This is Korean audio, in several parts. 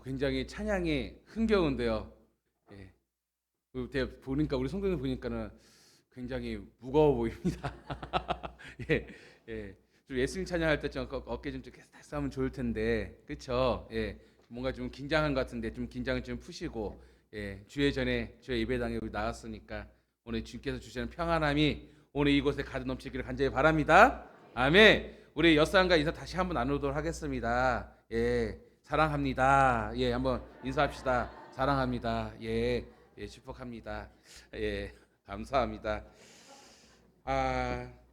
굉장히 찬양이 흥겨운데요. 예. 보니까 우리 성도님 보니까는 굉장히 무거워 보입니다. 예, 예. 좀 예수님 찬양할 때 좀 어깨 좀 이렇게 딱 싸면 좋을 텐데, 그렇죠? 예. 뭔가 좀 긴장한 것 같은데 좀 긴장을 좀 푸시고, 예. 주의 전에 주의 예배당에 우리 나왔으니까 오늘 주께서 주시는 평안함이 오늘 이곳에 가득 넘치기를 간절히 바랍니다. 아멘. 우리 옆사람과 인사 다시 한번 나누도록 하겠습니다. 예. 사랑합니다. 예, 한번 인사합시다. 사랑합니다. 예, 예, 축복합니다. 예, 감사합니다.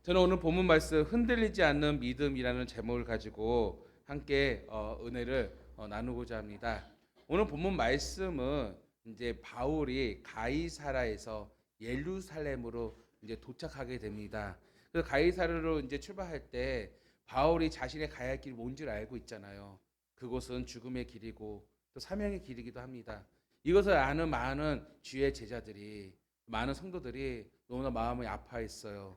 저는 오늘 본문 말씀 흔들리지 않는 믿음이라는 제목을 가지고 함께 은혜를 나누고자 합니다. 오늘 본문 말씀은 이제 바울이 가이사라에서 예루살렘으로 이제 도착하게 됩니다. 그래서 가이사라로 이제 출발할 때 바울이 자신의 가야 할 길이 뭔지를 알고 있잖아요. 그곳은 죽음의 길이고 또 사명의 길이기도 합니다. 이것을 아는 많은 주의 제자들이, 많은 성도들이 너무나 마음이 아파했어요.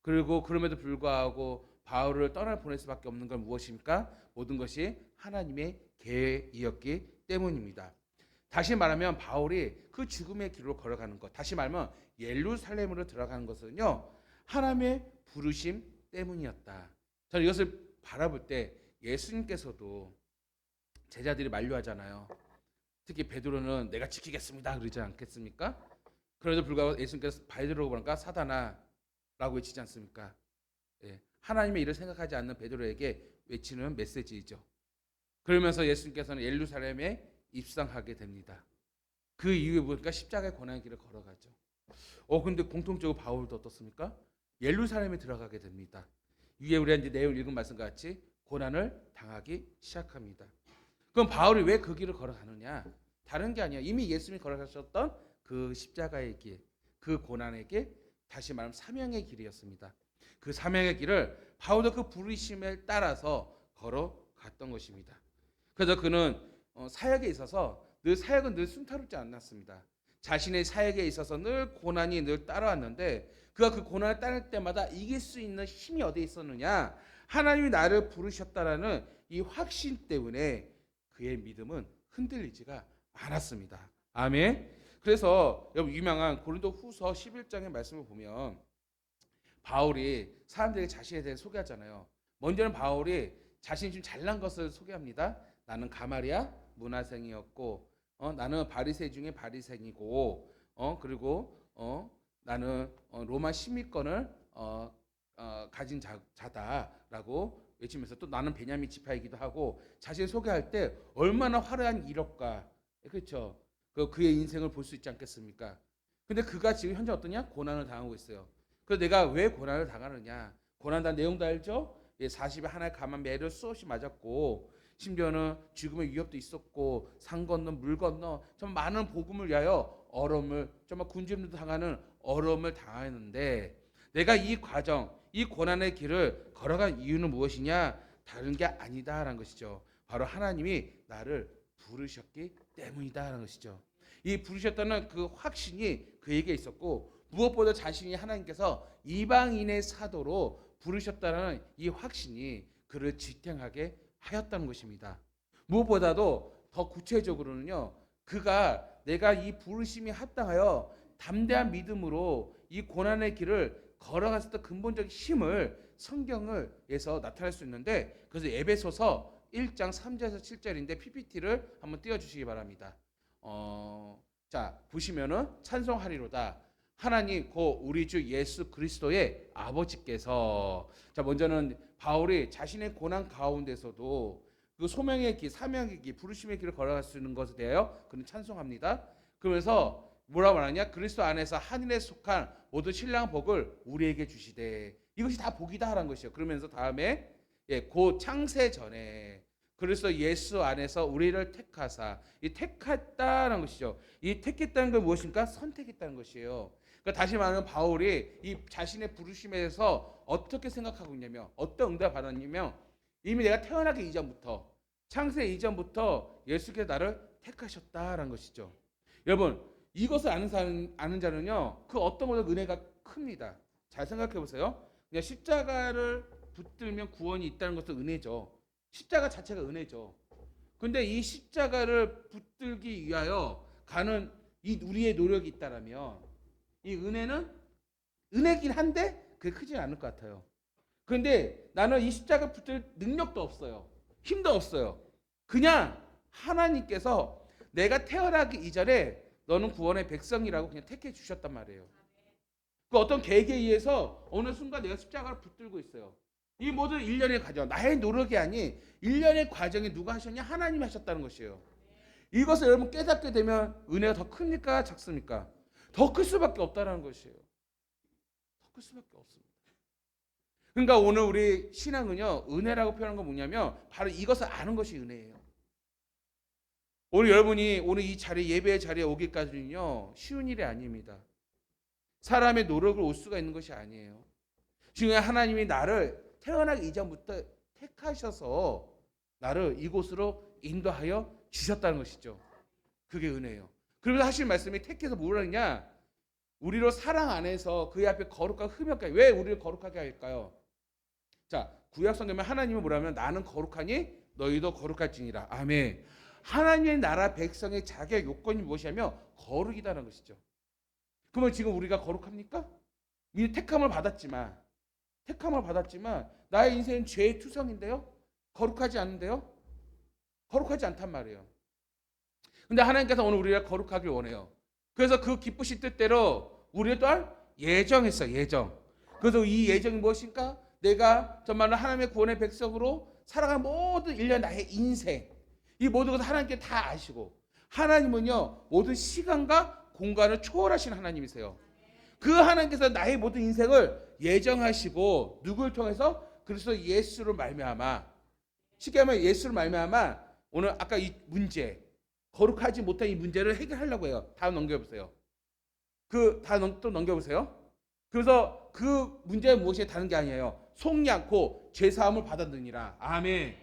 그리고 그럼에도 불구하고 바울을 떠날 보낼 수밖에 없는 건 무엇입니까? 모든 것이 하나님의 계획이었기 때문입니다. 다시 말하면 바울이 그 죽음의 길로 걸어가는 것, 다시 말하면 예루살렘으로 들어가는 것은요, 하나님의 부르심 때문이었다. 저는 이것을 바라볼 때 예수님께서도 제자들이 만류하잖아요. 특히 베드로는 내가 지키겠습니다 그러지 않겠습니까? 그래도 불구하고 예수님께서 베드로고 보니까 사단아 라고 외치지 않습니까? 예, 하나님의 일을 생각하지 않는 베드로에게 외치는 메시지이죠. 그러면서 예수님께서는 예루살렘에 입성하게 됩니다. 그 이후에 보니까 십자가의 고난의 길을 걸어가죠. 근데 공통적으로 바울도 어떻습니까? 예루살렘에 들어가게 됩니다. 위에 우리가 이제 내용 읽은 말씀과 같이 고난을 당하기 시작합니다. 그럼 바울이 왜 그 길을 걸어가느냐? 다른 게 아니야. 이미 예수님이 걸어가셨던 그 십자가의 길, 그 고난의 길, 다시 말하면 사명의 길이었습니다. 그 사명의 길을 바울도 그 부르심을 따라서 걸어갔던 것입니다. 그래서 그는 사역에 있어서 사역은 늘 순탄롭지 않았습니다. 자신의 사역에 있어서 늘 고난이 늘 따라왔는데 그가 그 고난을 따를 때마다 이길 수 있는 힘이 어디에 있었느냐? 하나님이 나를 부르셨다라는 이 확신 때문에 그의 믿음은 흔들리지가 않았습니다. 아멘. 그래서 여러분 유명한 고린도후서 11장의 말씀을 보면 바울이 사람들에게 자신에 대해 소개하잖아요. 먼저는 바울이 자신이 좀 잘난 것을 소개합니다. 나는 가마리아 문화생이었고, 나는 바리새 중에 바리새이고, 그리고 나는 로마 시민권을 가진 자다라고 외치면서 또 나는 베냐민 지파이기도 하고 자신을 소개할 때 얼마나 화려한 이력과 그렇죠. 그의 인생을 볼 수 있지 않겠습니까? 근데 그가 지금 현재 어떠냐? 고난을 당하고 있어요. 그래서 내가 왜 고난을 당하느냐? 고난 다 내용도 알죠? 40에 하나의 가만 매를 수없이 맞았고 심지어는 죽음의 위협도 있었고 산 건너 물 건너 정말 많은 복음을 위하여 어려움을 정말 굶주림도 당하는 어려움을 당하는데 내가 이 과정, 이 고난의 길을 걸어간 이유는 무엇이냐? 다른 게 아니다라는 것이죠. 바로 하나님이 나를 부르셨기 때문이다라는 것이죠. 이 부르셨다는 그 확신이 그에게 있었고 무엇보다 자신이 하나님께서 이방인의 사도로 부르셨다는 이 확신이 그를 지탱하게 하였다는 것입니다. 무엇보다도 더 구체적으로는요. 그가 내가 이 부르심이 합당하여 담대한 믿음으로 이 고난의 길을 걸어갔을 때 근본적인 힘을 성경을에서 나타낼 수 있는데 그래서 에베소서 1장 3절에서 7절인데 PPT를 한번 띄워주시기 바랍니다. 자 보시면은 찬송하리로다 하나님 고 우리 주 예수 그리스도의 아버지께서 자 먼저는 바울이 자신의 고난 가운데서도 그 소명의 길, 사명의 길, 부르심의 길을 걸어갈 수 있는 것에 대하여 그는 찬송합니다. 그러면서 뭐라고 말하냐? 그리스도 안에서 하늘에 속한 모든 신랑 복을 우리에게 주시되 이것이 다 복이다라는 것이요. 그러면서 다음에 곧 창세 전에 그리스도 예수 안에서 우리를 택하사 이 택했다는 것이죠. 이 택했다는 건 무엇입니까? 선택했다는 것이에요. 그러니까 다시 말하면 바울이 이 자신의 부르심에 대해서 어떻게 생각하고 있냐면 어떤 응답을 받았냐면 이미 내가 태어나기 이전부터 창세 이전부터 예수께서 나를 택하셨다라는 것이죠. 여러분 이것을 아는 자는요 그 어떤 것도 은혜가 큽니다. 잘 생각해 보세요. 그냥 십자가를 붙들면 구원이 있다는 것은 은혜죠. 십자가 자체가 은혜죠. 근데 이 십자가를 붙들기 위하여 가는 이 우리의 노력이 있다라면 이 은혜는 은혜긴 한데 그게 크진 않을 것 같아요. 그런데 나는 이 십자가 붙들 능력도 없어요. 힘도 없어요. 그냥 하나님께서 내가 태어나기 이전에 너는 구원의 백성이라고 그냥 택해 주셨단 말이에요. 그 어떤 계획에 의해서 어느 순간 내가 십자가를 붙들고 있어요. 이 모든 일련의 과정, 나의 노력이 아닌 일련의 과정이 누가 하셨냐? 하나님이 하셨다는 것이에요. 이것을 여러분 깨닫게 되면 은혜가 더 큽니까? 작습니까? 더 클 수밖에 없다는 것이에요. 더 클 수밖에 없습니다. 그러니까 오늘 우리 신앙은요, 은혜라고 표현한 건 뭐냐면 바로 이것을 아는 것이 은혜예요. 오늘 여러분이 오늘 이 자리, 예배의 자리에 오기까지는요, 쉬운 일이 아닙니다. 사람의 노력을 올 수가 있는 것이 아니에요. 지금 하나님이 나를 태어나기 이전부터 택하셔서 나를 이곳으로 인도하여 주셨다는 것이죠. 그게 은혜예요. 그러면서 하신 말씀이 택해서 뭘 하느냐? 우리로 사랑 안에서 그의 앞에 거룩하고 흠없게. 왜 우리를 거룩하게 할까요? 자, 구약 성경에 하나님은 뭐라면 나는 거룩하니 너희도 거룩할지니라. 아멘. 하나님의 나라 백성의 자격 요건이 무엇이냐면 거룩이다는 것이죠. 그러면 지금 우리가 거룩합니까? 이 택함을 받았지만 나의 인생은 죄의 투성인데요. 거룩하지 않은데요. 거룩하지 않단 말이에요. 근데 하나님께서 오늘 우리가 거룩하길 원해요. 그래서 그 기쁘신 뜻대로 우리를 또한 예정했어요. 예정. 그래서 이 예정이 무엇인가? 내가 정말로 하나님의 구원의 백성으로 살아가는 모든 일련 나의 인생, 이 모든 것을 하나님께 다 아시고, 하나님은요 모든 시간과 공간을 초월하신 하나님이세요. 그 하나님께서 나의 모든 인생을 예정하시고 누구를 통해서? 그리스도 예수를 말미암아, 쉽게 하면 예수를 말미암아 오늘 아까 이 문제, 거룩하지 못한 이 문제를 해결하려고 해요. 다음 넘겨보세요. 또 넘겨보세요. 그래서 그 문제는 무엇이 다른 게 아니에요. 속리 않고 죄사함을 받았느니라. 아멘.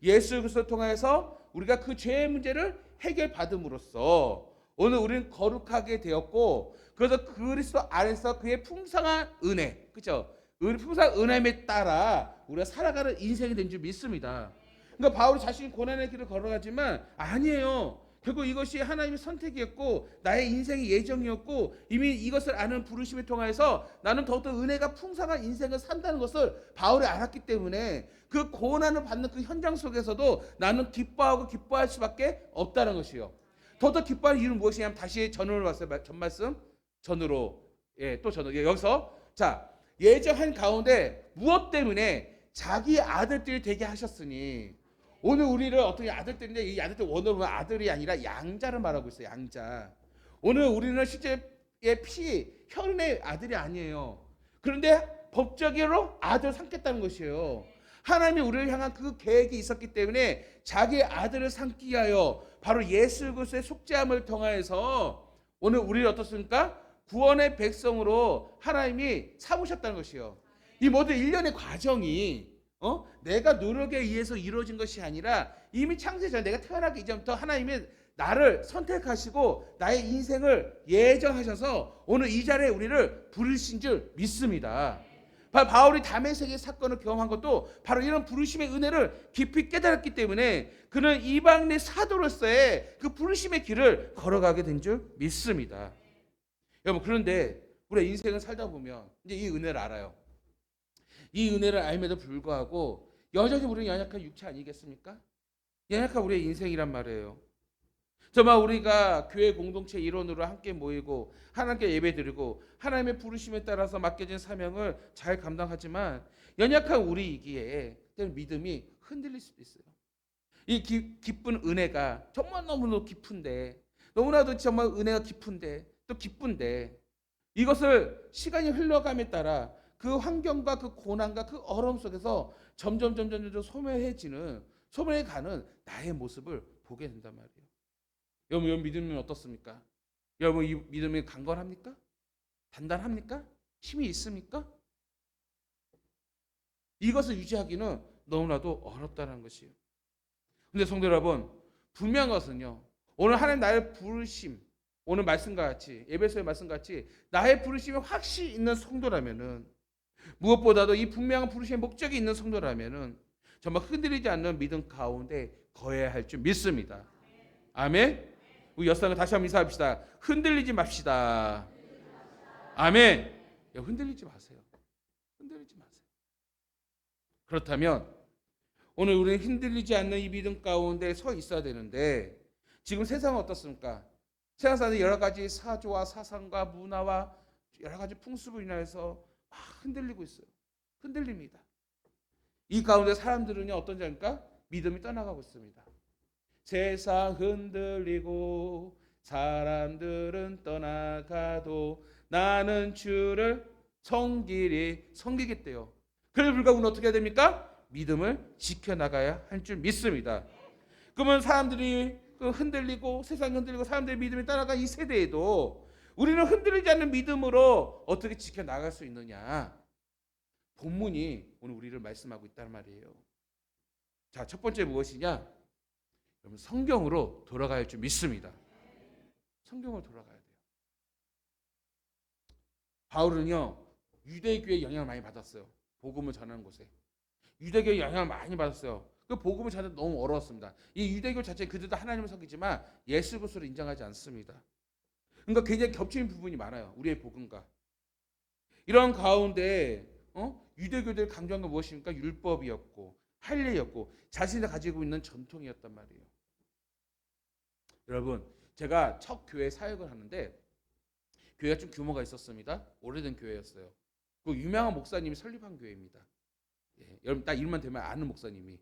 예수 그리스도를 통해서 우리가 그 죄의 문제를 해결받음으로써 오늘 우리는 거룩하게 되었고, 그래서 그리스도 안에서 그의 풍성한 은혜, 그렇죠? 풍성한 은혜에 따라 우리가 살아가는 인생이 된 줄 믿습니다. 그러니까 바울이 자신이 고난의 길을 걸어가지만 아니에요. 결국 이것이 하나님의 선택이었고 나의 인생의 예정이었고 이미 이것을 아는 부르심을 통해서 나는 더욱더 은혜가 풍성한 인생을 산다는 것을 바울이 알았기 때문에 그 고난을 받는 그 현장 속에서도 나는 기뻐할 수밖에 없다는 것이요. 더욱더 기뻐하는 이유는 무엇이냐면 다시 전으로 왔어요. 전 말씀 전으로, 또 전으로. 여기서 자, 예정한 가운데 무엇 때문에 자기 아들들이 되게 하셨으니. 오늘 우리를 어떻게 아들들인데 이 아들들 원어로 보면 아들이 아니라 양자를 말하고 있어요. 양자. 오늘 우리는 실제의 혈연의 아들이 아니에요. 그런데 법적으로 아들 삼겠다는 것이에요. 하나님이 우리를 향한 그 계획이 있었기 때문에 자기 아들을 삼기 위하여 바로 예수 그리스도의 속죄함을 통하여서 오늘 우리를 어떻습니까? 구원의 백성으로 하나님이 삼으셨다는 것이에요. 이 모든 일련의 과정이 내가 노력에 의해서 이루어진 것이 아니라 이미 창세 전에 내가 태어나기 이전부터 하나님이 나를 선택하시고 나의 인생을 예정하셔서 오늘 이 자리에 우리를 부르신 줄 믿습니다. 바울이 다메섹의 사건을 경험한 것도 바로 이런 부르심의 은혜를 깊이 깨달았기 때문에 그는 이방인의 사도로서의 그 부르심의 길을 걸어가게 된 줄 믿습니다. 여러분, 그런데 우리의 인생을 살다 보면 이제 이 은혜를 알아요. 이 은혜를 알면도 불구하고 여전히 우리는 연약한 육체 아니겠습니까? 연약한 우리의 인생이란 말이에요. 정말 우리가 교회 공동체 일원으로 함께 모이고 하나님께 예배드리고 하나님의 부르심에 따라서 맡겨진 사명을 잘 감당하지만 연약한 우리이기에 믿음이 흔들릴 수도 있어요. 이 기쁜 은혜가 정말 너무너무 깊은데, 너무나도 정말 은혜가 깊은데 또 기쁜데, 이것을 시간이 흘러감에 따라 그 환경과 그 고난과 그 어려움 속에서 점점 소멸해가는 나의 모습을 보게 된단 말이에요. 여러분 믿음은 어떻습니까? 여러분 이 믿음이 강건합니까? 단단합니까? 힘이 있습니까? 이것을 유지하기는 너무나도 어렵다는 것이에요. 근데 성도 여러분, 분명한 것은요, 오늘 하나님 나의 부르심, 오늘 말씀과 같이 에베소의 말씀과 같이 나의 부르심이 확실히 있는 성도라면은, 무엇보다도 이 분명한 부르심의 목적이 있는 성도라면은 정말 흔들리지 않는 믿음 가운데 거해야 할 줄 믿습니다. 아멘. 우리 여사가 다시 한번 인사합시다. 흔들리지 맙시다. 아멘. 흔들리지 마세요. 흔들리지 마세요. 그렇다면 오늘 우리는 흔들리지 않는 이 믿음 가운데 서 있어야 되는데 지금 세상은 어떻습니까? 세상 사람들이 여러 가지 사조와 사상과 문화와 여러 가지 풍습으로 인해서 막 흔들리고 있어요. 흔들립니다. 이 가운데 사람들은요 어떤 자입니까? 믿음이 떠나가고 있습니다. 세상 흔들리고 사람들은 떠나가도 나는 주를 섬기겠대요. 그래 불구하고 우리는 어떻게 해야 됩니까? 믿음을 지켜나가야 할 줄 믿습니다. 그러면 사람들이 흔들리고 세상이 흔들리고 사람들의 믿음이 떠나간 이 세대에도 우리는 흔들리지 않는 믿음으로 어떻게 지켜나갈 수 있느냐? 본문이 오늘 우리를 말씀하고 있단 말이에요. 자, 첫 번째 무엇이냐? 여러분 성경으로 돌아가야 할 줄 믿습니다. 성경으로 돌아가야 돼요. 바울은요 유대교의 영향을 많이 받았어요. 복음을 전하는 곳에 유대교의 영향을 많이 받았어요. 그 복음을 전하는 너무 어려웠습니다. 이 유대교 자체는 그들도 하나님을 섬기지만 예수 그리스도를 인정하지 않습니다. 그러니까 굉장히 겹치는 부분이 많아요. 우리의 복음과 이런 가운데 유대교들 강조한 건 무엇입니까? 율법이었고 할례였고 자신이 가지고 있는 전통이었단 말이에요. 여러분 제가 첫 교회 사역을 하는데 교회가 좀 규모가 있었습니다. 오래된 교회였어요. 그 유명한 목사님이 설립한 교회입니다. 예, 여러분 딱 이름만 되면 아는 목사님이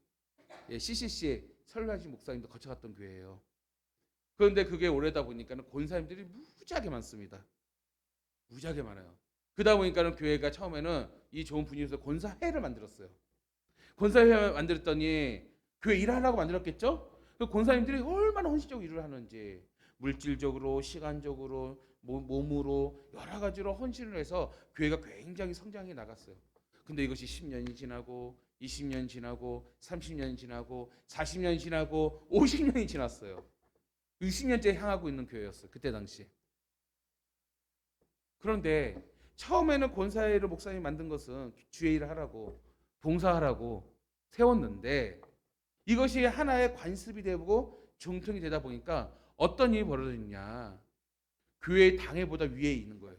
CCC에 설립하신 목사님도 거쳐갔던 교회예요. 그런데 그게 오래다 보니까는 권사님들이 무지하게 많습니다. 무지하게 많아요. 그러다 보니까는 교회가 처음에는 이 좋은 분위기에서 권사회를 만들었어요. 권사회 만들었더니 교회 일하려고 만들었겠죠? 그 권사님들이 얼마나 헌신적으로 일을 하는지 물질적으로 시간적으로 몸으로 여러 가지로 헌신을 해서 교회가 굉장히 성장해 나갔어요. 근데 이것이 10년이 지나고 20년 지나고 30년이 지나고 40년이 지나고 50년이 지났어요. 20년째 향하고 있는 교회였어요. 그때 당시. 그런데 처음에는 권사회를 목사님이 만든 것은 주의 일을 하라고 봉사하라고 세웠는데 이것이 하나의 관습이 되고 정통이 되다 보니까 어떤 일이 벌어졌냐. 교회의 당회보다 위에 있는 거예요.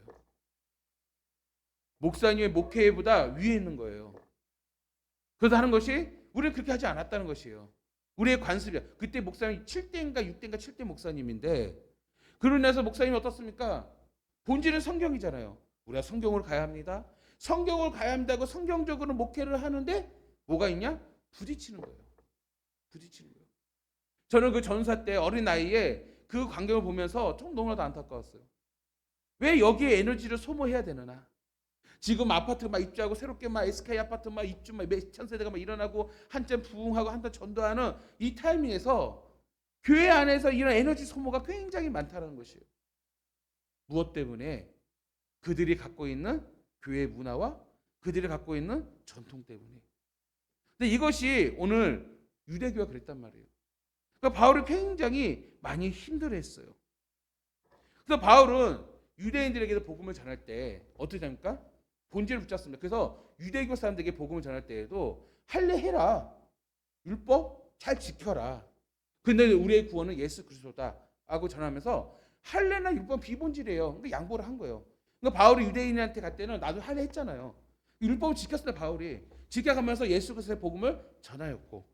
목사님의 목회보다 위에 있는 거예요. 그래서 하는 것이 우리는 그렇게 하지 않았다는 것이에요. 우리의 관습이야. 그때 목사님이 7대인가 6대인가 7대 목사님인데 그로 인해서 목사님이 어떻습니까? 본질은 성경이잖아요. 우리가 성경으로 가야 합니다. 성경으로 가야 한다고 성경적으로 목회를 하는데 뭐가 있냐? 부딪히는 거예요. 부딪히는 거예요. 저는 그 전사 때 어린 나이에 그 광경을 보면서 좀 너무나도 안타까웠어요. 왜 여기에 에너지를 소모해야 되느냐? 지금 아파트 막 입주하고 새롭게 막 SK 아파트 막 입주 막 몇천 세대가 막 일어나고 한참 부흥하고 한참 전도하는 이 타이밍에서 교회 안에서 이런 에너지 소모가 굉장히 많다는 것이에요. 무엇 때문에? 그들이 갖고 있는 교회 문화와 그들이 갖고 있는 전통 때문에. 근데 이것이 오늘 유대교가 그랬단 말이에요. 그러니까 바울이 굉장히 많이 힘들어했어요. 그래서 바울은 유대인들에게도 복음을 전할 때 어떻게 합니까? 본질을 붙잡습니다. 그래서 유대교 사람들에게 복음을 전할 때에도 할례해라. 율법 잘 지켜라. 근데 우리의 구원은 예수 그리스도다 하고 전하면서 할례나 율법은 비본질이에요. 그러니까 양보를 한 거예요. 그러니까 바울이 유대인한테 갈 때는 나도 할례 했잖아요. 율법을 지켰습니다. 바울이. 지켜가면서 예수 그리스도의 복음을 전하였고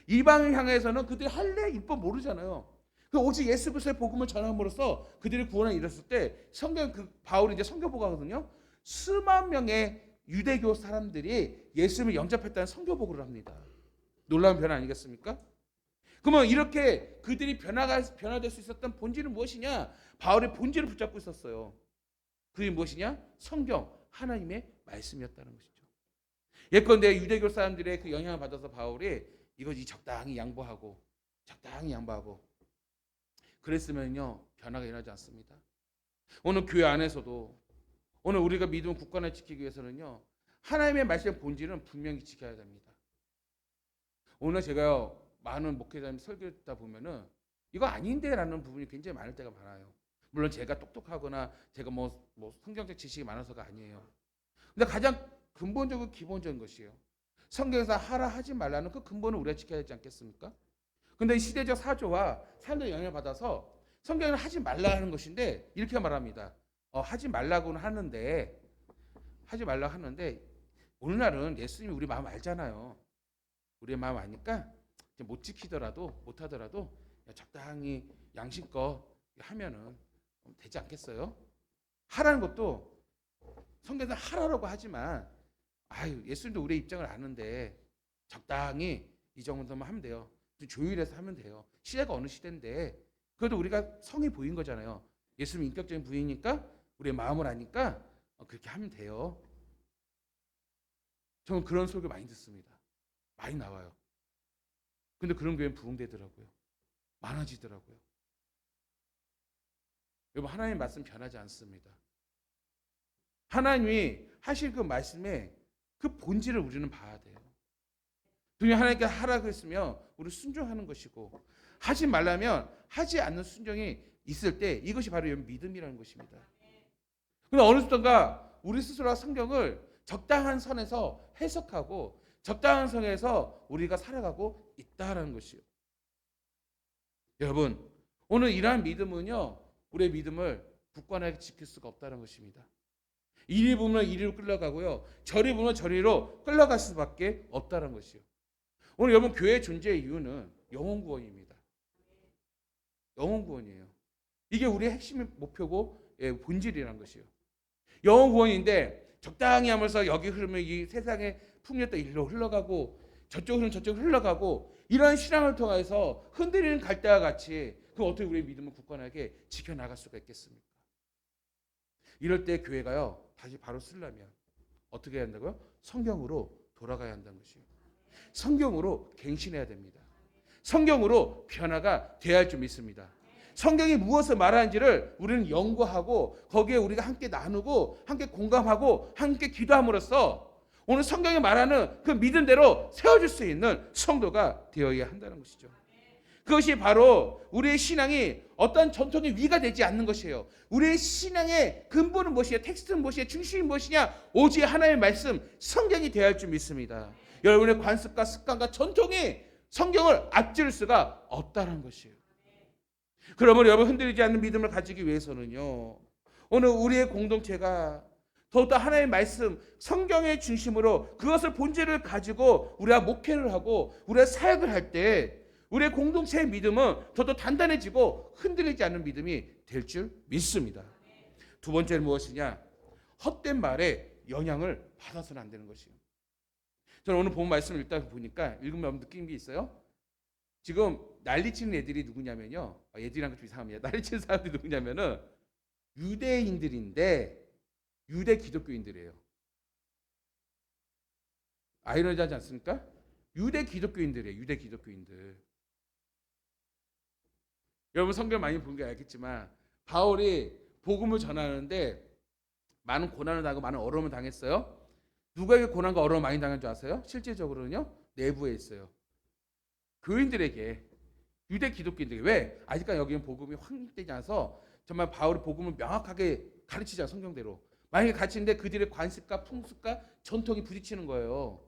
이방을 향해서는 그들이 할례 율법 모르잖아요. 그 오직 예수 그리스도의 복음을 전함으로써 그들이 구원을 이뤘을 때 성경 바울이 이제 성교보고하거든요. 수만 명의 유대교 사람들이 예수님을 영접했다는 성교보고를 합니다. 놀라운 변화 아니겠습니까? 그러면 이렇게 그들이 변화될 수 있었던 본질은 무엇이냐? 바울의 본질을 붙잡고 있었어요. 그게 무엇이냐? 성경, 하나님의 말씀이었다는 것이죠. 예컨대 유대교 사람들의 그 영향을 받아서 바울이 이것이 적당히 양보하고 그랬으면요 변화가 일어나지 않습니다. 오늘 교회 안에서도 오늘 우리가 믿음을 굳건하게 지키기 위해서는요 하나님의 말씀의 본질은 분명히 지켜야 됩니다. 오늘 제가 많은 목회자님 설교 듣다 보면은 이거 아닌데라는 부분이 굉장히 많을 때가 많아요. 물론 제가 똑똑하거나 제가 뭐 성경적 지식이 많아서가 아니에요. 근데 가장 근본적이고 기본적인 것이에요. 성경에서 하라 하지 말라는 그 근본을 우리가 지켜야 되지 않겠습니까? 근데 이 시대적 사조와 사람들의 영향을 받아서 성경은 하지 말라 하는 것인데 이렇게 말합니다. 하지 말라고는 하는데 오늘날은 예수님이 우리 마음 알잖아요. 우리의 마음 아니까 못 지키더라도 못하더라도 적당히 양심껏 하면은 되지 않겠어요? 하라는 것도 성경에서 하라고 하지만 예수님도 우리의 입장을 아는데 적당히 이 정도만 하면 돼요. 좀 조율해서 하면 돼요. 시대가 어느 시대인데 그래도 우리가 성이 보인 거잖아요. 예수님 인격적인 부인이니까 우리의 마음을 아니까 그렇게 하면 돼요. 저는 그런 설교 많이 듣습니다. 많이 나와요. 근데 그런 교회는 부흥되더라고요. 많아지더라고요. 여러분, 하나님의 말씀 변하지 않습니다. 하나님이 하실 그 말씀에 그 본질을 우리는 봐야 돼요. 분명히 하나님께 하라고 했으면 우리 순종하는 것이고, 하지 말라면 하지 않는 순종이 있을 때 이것이 바로 믿음이라는 것입니다. 그런데 어느 순간가 우리 스스로가 성경을 적당한 선에서 해석하고 적당한 선에서 우리가 살아가고 있다라는 것이요. 여러분, 오늘 이러한 믿음은요, 우리의 믿음을 굳건하게 지킬 수가 없다는 것입니다. 이리 보면 이리로 끌려가고요, 저리 보면 저리로 끌려갈 수밖에 없다는 것이요. 오늘 여러분, 교회 존재의 이유는 영혼 구원입니다. 영혼 구원이에요. 이게 우리의 핵심 목표고 본질이라는 것이요. 영혼 구원인데 적당히 하면서 여기 흐르면 이 세상의 풍요도 일로 흘러가고 저쪽 흐르면 저쪽 흘러가고, 이러한 신앙을 통해서 흔들리는 갈대와 같이 그 어떻게 우리의 믿음을 굳건하게 지켜나갈 수가 있겠습니까? 이럴 때 교회가요, 다시 바로 쓰려면 어떻게 해야 한다고요? 성경으로 돌아가야 한다는 것이에요. 성경으로 갱신해야 됩니다. 성경으로 변화가 돼야 할 줄 믿습니다. 성경이 무엇을 말하는지를 우리는 연구하고 거기에 우리가 함께 나누고 함께 공감하고 함께 기도함으로써 오늘 성경이 말하는 그 믿음대로 세워질 수 있는 성도가 되어야 한다는 것이죠. 그것이 바로 우리의 신앙이 어떤 전통의 위가 되지 않는 것이에요. 우리의 신앙의 근본은 무엇이냐, 텍스트는 무엇이냐, 중심이 무엇이냐, 오직 하나님의 말씀, 성경이 되어야 할 줄 믿습니다. 여러분의 관습과 습관과 전통이 성경을 앞질 수가 없다는 것이에요. 그러면 여러분, 흔들리지 않는 믿음을 가지기 위해서는요, 오늘 우리의 공동체가 더욱더 하나님의 말씀, 성경의 중심으로 그것을 본질을 가지고 우리가 목회를 하고 우리가 사역을 할 때 우리의 공동체의 믿음은 더욱더 단단해지고 흔들리지 않는 믿음이 될 줄 믿습니다. 두 번째는 무엇이냐? 헛된 말에 영향을 받아서는 안 되는 것이에요. 저는 오늘 본 말씀을 읽다 보니까 읽으면 느낀 게 있어요. 지금 난리치는 애들이 누구냐면요, 애들이란 좀 이상합니다. 난리치는 사람들이 누구냐면은 유대인들인데 유대 기독교인들이에요. 아이러니하지 않습니까? 유대 기독교인들이에요. 유대 기독교인들. 여러분, 성경 많이 본 게 알겠지만 바울이 복음을 전하는데 많은 고난을 당하고 많은 어려움을 당했어요. 누구에게 고난과 어려움 많이 당한 줄 아세요? 실제적으로는요, 내부에 있어요. 교인들에게, 유대 기독교인들에게. 왜? 아직까지 여기는 복음이 확립되지 않아서 정말 바울이 복음을 명확하게 가르치자, 성경대로. 만약에 갇히는데 그들의 관습과 풍습과 전통이 부딪히는 거예요.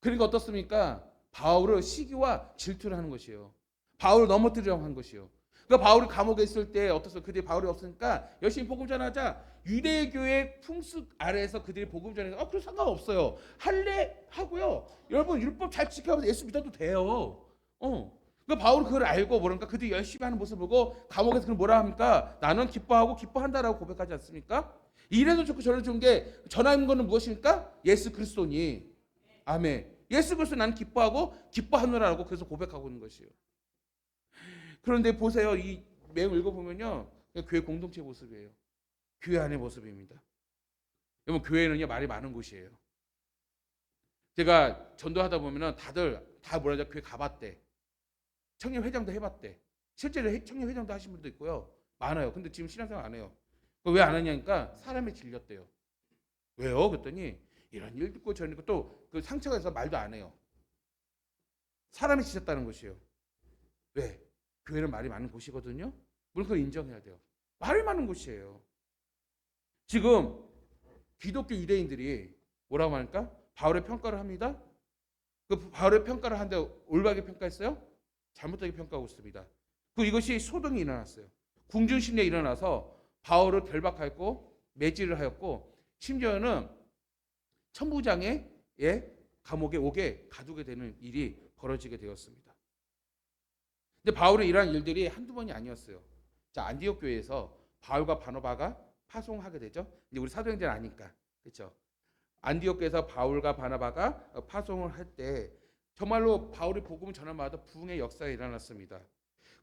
그러니까 어떻습니까? 바울을 시기와 질투를 하는 것이에요. 바울을 넘어뜨리려고 한 것이에요. 그러니까 바울이 감옥에 있을 때 어떻습니까? 그들이 바울이 없으니까 열심히 복음 전하자. 유대교의 풍습 아래에서 그들이 복음 전해서 그래서 상관없어요. 할래 하고요. 여러분, 율법 잘 지켜서 예수 믿어도 돼요. 그러니까 바울이 그걸 알고 뭐랄까, 그들이 열심히 하는 모습을 보고 감옥에서 그걸 뭐라 합니까? 나는 기뻐하고 기뻐한다라고 고백하지 않습니까? 이래도 좋고 저래도 좋은 게 전하는 것은 무엇입니까? 예수 그리스도니. 아멘. 예수 그리스도 나는 기뻐하고 기뻐하노라라고 그래서 고백하고 있는 것이에요. 그런데 보세요. 이 내용 읽어보면요, 교회 공동체 모습이에요. 교회 안의 모습입니다. 여러분, 교회는요, 말이 많은 곳이에요. 제가 전도하다 보면은 다들 다 뭐라 하죠? 교회 가봤대. 청년회장도 해봤대. 실제로 청년회장도 하신 분도 있고요. 많아요. 근데 지금 신앙생활 안 해요. 왜 안 하냐니까 사람이 질렸대요. 왜요? 그랬더니 이런 일 듣고 저런 거 또 그 상처가 있어서 말도 안 해요. 사람이 지쳤다는 것이에요. 왜? 교회는 말이 많은 곳이거든요. 물론 그걸 인정해야 돼요. 말이 많은 곳이에요. 지금 기독교 유대인들이 뭐라고 하니까 바울의 평가를 합니다. 그 바울의 평가를 하는데 올바르게 평가했어요? 잘못되게 평가하고 있습니다. 그 이것이 소동이 일어났어요. 궁중심리에 일어나서 바울을 결박하였고 매질을 하였고 심지어는 천부장의 감옥에 오게 가두게 되는 일이 벌어지게 되었습니다. 근데 바울의 이러한 일들이 한두 번이 아니었어요. 자, 안디옥 교회에서 바울과 바나바가 파송하게 되죠. 이제 우리 사도행전 아니까. 그렇죠? 안디옥 교회에서 바울과 바나바가 파송을 할 때 정말로 바울이 복음을 전하마다 부흥의 역사가 일어났습니다.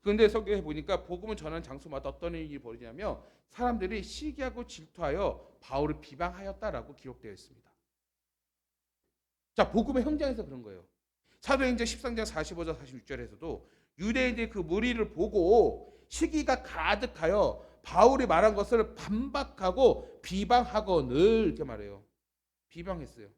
그런데 성경에 보니까 복음을 전하는 장소마다 어떤 일이 벌어지냐면 사람들이 시기하고 질투하여 바울을 비방하였다라고 기록되어 있습니다. 자, 복음의 현장에서 그런 거예요. 사도행전 13장 45절 46절에서도 유대인들이 그 무리를 보고 시기가 가득하여 바울이 말한 것을 반박하고 비방하거늘 이렇게 말해요. 비방했어요.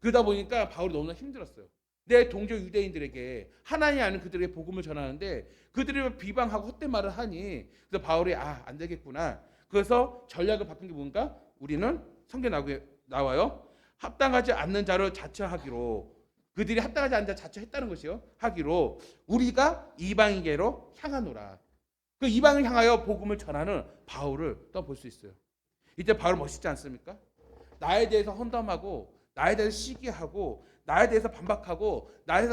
그러다 보니까 바울이 너무나 힘들었어요. 내 동족 유대인들에게 하나님 아는 그들에게 복음을 전하는데 그들이 비방하고 헛된 말을 하니 그래서 바울이 안 되겠구나. 그래서 전략을 바꾼 게 뭔가? 우리는 성경에 나와요. 합당하지 않는 자를 자처하기로 그들이 합당하지 않는 자 자처했다는 것이요. 하기로 우리가 이방인계로 향하노라. 그 이방을 향하여 복음을 전하는 바울을 또 볼 수 있어요. 이때 바울 멋있지 않습니까? 나에 대해서 헌담하고 나에 대해서 시기하고 나에 대해서 반박하고 나에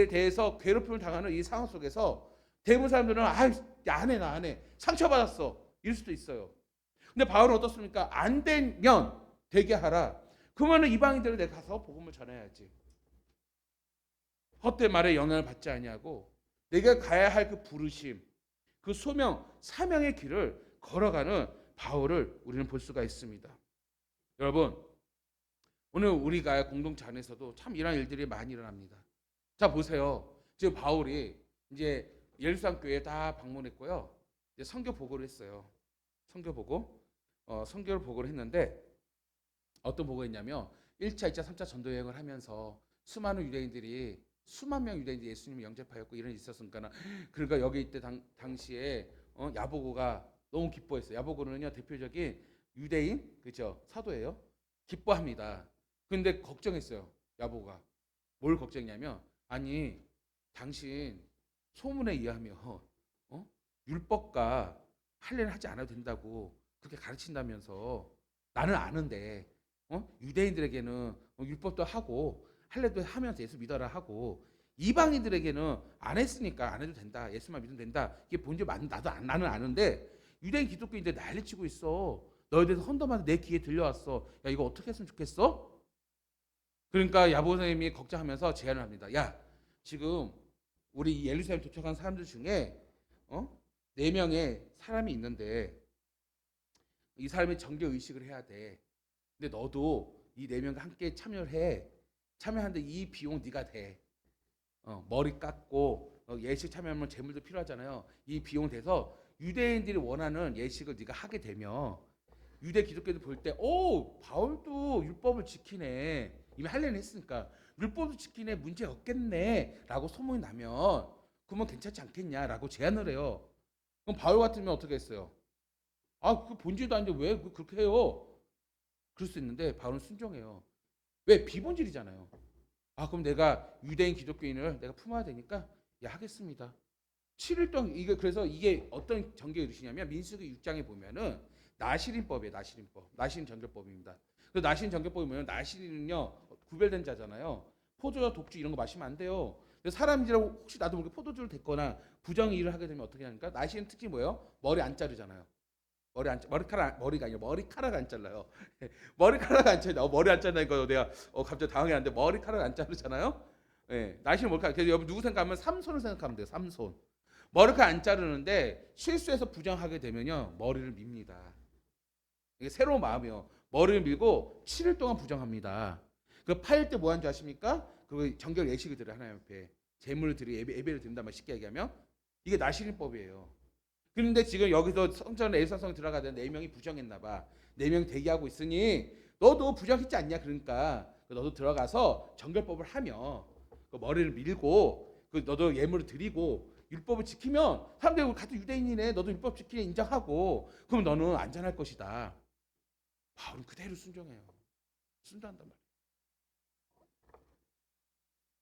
대해서 괴롭힘을 당하는 이 상황 속에서 대부분 사람들은 안 해, 나 안 해. 상처받았어. 이럴 수도 있어요. 근데 바울은 어떻습니까? 안 되면 되게 하라. 그러면 이방인들을 내가 가서 복음을 전해야지. 헛된 말에 영향을 받지 아니하고 내가 가야 할 그 부르심, 그 소명, 사명의 길을 걸어가는 바울을 우리는 볼 수가 있습니다. 여러분, 오늘 우리가 공동체 안에서도 참 이런 일들이 많이 일어납니다. 자, 보세요. 지금 바울이 이제 예루살렘 교회에 다 방문했고요. 이제 선교 보고를 했어요. 선교 보고, 선교를 보고를 했는데 어떤 보고를 했냐면 1차, 2차, 3차 전도 여행을 하면서 수만 명 유대인들이 예수님을 영접하였고 이런 일이 있었으니까 그러니까 여기 이때 당시에 야보고가 너무 기뻐했어요. 야보고는요 대표적인 유대인 그죠 사도예요. 기뻐합니다. 근데 걱정했어요. 야보가 뭘 걱정했냐면 아니 당신 소문에 의하면 율법과 할례를 하지 않아도 된다고 그렇게 가르친다면서 나는 아는데 유대인들에게는 율법도 하고 할례도 하면서 예수 믿어라 하고 이방인들에게는 안 했으니까 안 해도 된다. 예수만 믿으면 된다. 이게 본질 나는 아는데 유대인 기독교인들 난리치고 있어. 너에 대해서 헌덤하는데 내 귀에 들려왔어. 야 이거 어떻게 했으면 좋겠어? 그러니까 야보 선생님이 걱정하면서 제안을 합니다. 야 지금 우리 예루살렘 도착한 사람들 중에 4명의 사람이 있는데 이 사람이 정교 의식을 해야 돼. 근데 너도 이 4명과 함께 참여하는데 이 비용 네가 대. 머리 깎고 예식 참여하면 재물도 필요하잖아요. 이 비용 돼서 유대인들이 원하는 예식을 네가 하게 되면 유대 기독교들 볼 때, 바울도 율법을 지키네. 이미 할례는 했으니까 율법을 지키네. 문제 없겠네라고 소문이 나면 그러면 괜찮지 않겠냐라고 제안을 해요. 그럼 바울 같으면 어떻게 했어요? 그 본질도 아닌데 왜 그렇게 해요? 그럴 수 있는데 바울은 순종해요. 왜? 비본질이잖아요. 그럼 내가 유대인 기독교인을 내가 품어야 되니까 하겠습니다. 7일 동안 그래서 이게 어떤 정교 의식이냐면 민수기 6장에 보면은 나시린법이에요. 나시린 정교법입니다. 그 나시린 정교법이 뭐냐면 나시린은요 구별된 자잖아요. 포도주, 독주 이런 거 마시면 안 돼요. 사람이라고 혹시 나도 모르게 포도주를 댔거나 부정 일을 하게 되면 어떻게 하니까 나시린 특징이 뭐예요? 머리 안 자르잖아요. 머리가 아니라 머리카락 안 잘라요. 머리카락 안 잘라. 머리 안 잘라니까 내가 갑자기 당황했는데 머리카락 안 자르잖아요. 나시는 머리카락. 그래서 여러분 누구 생각하면 삼손을 생각하면 돼요. 삼손. 머리카락 안 자르는데 실수해서 부정하게 되면요 머리를 밉니다. 이게 새로운 마음이요. 머리를 밀고 7일 동안 부정합니다. 그 파일 때 뭐 하는 줄 아십니까? 그 정결 예식을 드려 하나님 앞에 제물을 드리 예배를 드린단 말 쉽게 얘기하면 이게 나시린법이에요. 그런데 지금 여기서 성전 에사성 들어가던 4명이 부정했나 봐. 4명이 대기하고 있으니 너도 부정했지 않냐 그러니까 너도 들어가서 정결법을 하며 그 머리를 밀고 너도 예물을 드리고 율법을 지키면 사람들이 같은 유대인이네 너도 율법 지키네 인정하고 그럼 너는 안전할 것이다. 바울은 그대로 순종해요. 순종한단 말이에요.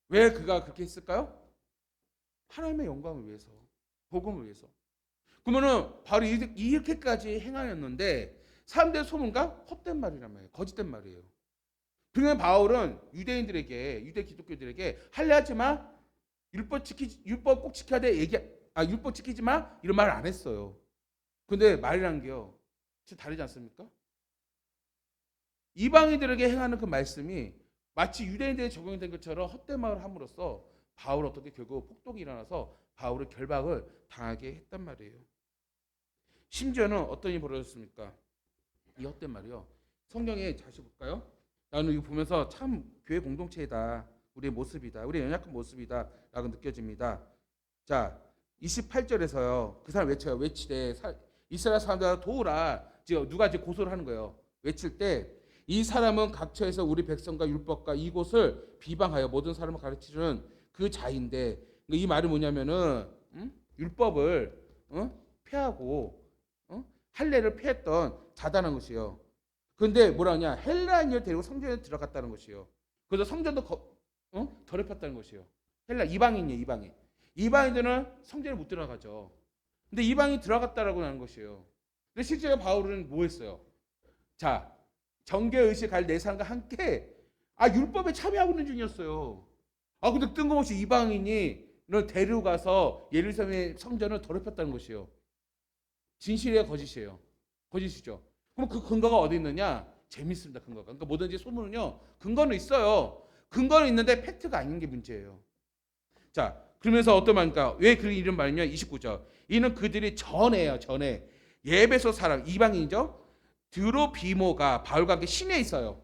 왜 그가 그렇게 했을까요? 하나님의 영광을 위해서, 복음을 위해서. 그러면은 바로 이렇게까지 행하였는데 사람들의 소문과 헛된 말이란 말이에요. 거짓된 말이에요. 그러면 바울은 유대 기독교들에게 할례하지 마, 율법 꼭 지켜야 돼, 율법 지키지 마 이런 말을 안 했어요. 근데 말이란 게요, 진짜 다르지 않습니까? 이방인들에게 행하는 그 말씀이 마치 유대인들에 적용이 된 것처럼 헛된 말을 함으로써 바울 어떻게 결국 폭동이 일어나서 바울의 결박을 당하게 했단 말이에요. 심지어는 어떤 일이 벌어졌습니까? 이 헛된 말이요. 성경에 다시 볼까요? 나는 이거 보면서 참 교회 공동체이다. 우리의 모습이다. 우리의 연약한 모습이다. 라고 느껴집니다. 자, 28절에서요. 그 사람 외쳐요. 외치되 이스라엘 사람들 도우라. 누가 이제 고소를 하는 거예요. 외칠 때 이 사람은 각처에서 우리 백성과 율법과 이곳을 비방하여 모든 사람을 가르치는 그 자인데, 이 말이 뭐냐면은 율법을 폐하고 할례를 폐했던 자다는 것이요. 그런데 뭐라냐? 헬라인을 데리고 성전에 들어갔다는 것이요. 그래서 성전도 더럽혔다는 것이요. 헬라 이방인이에요. 이방인들은 성전에 못 들어가죠. 근데 이방인이 들어갔다라고 하는 것이에요. 근데 실제로 바울은 뭐 했어요? 자, 정죄의식 갈 네 사람과 함께 율법에 참여하고 있는 중이었어요. 근데 뜬금없이 이방인이 를 데려가서 예루살렘의 성전을 더럽혔다는 것이요. 진실이에요, 거짓이에요? 거짓이죠. 그럼 그 근거가 어디 있느냐? 재밌습니다, 근거가. 그러니까 뭐든지 소문은요, 근거는 있어요. 근거는 있는데 팩트가 아닌 게 문제예요. 자, 그러면서 어떤 말입니까? 왜 그 이런 말이냐? 29절. 이는 그들이 전에 예배소 사람, 이방인이죠? 드로비모가 바울과 함께 시내에 있어요.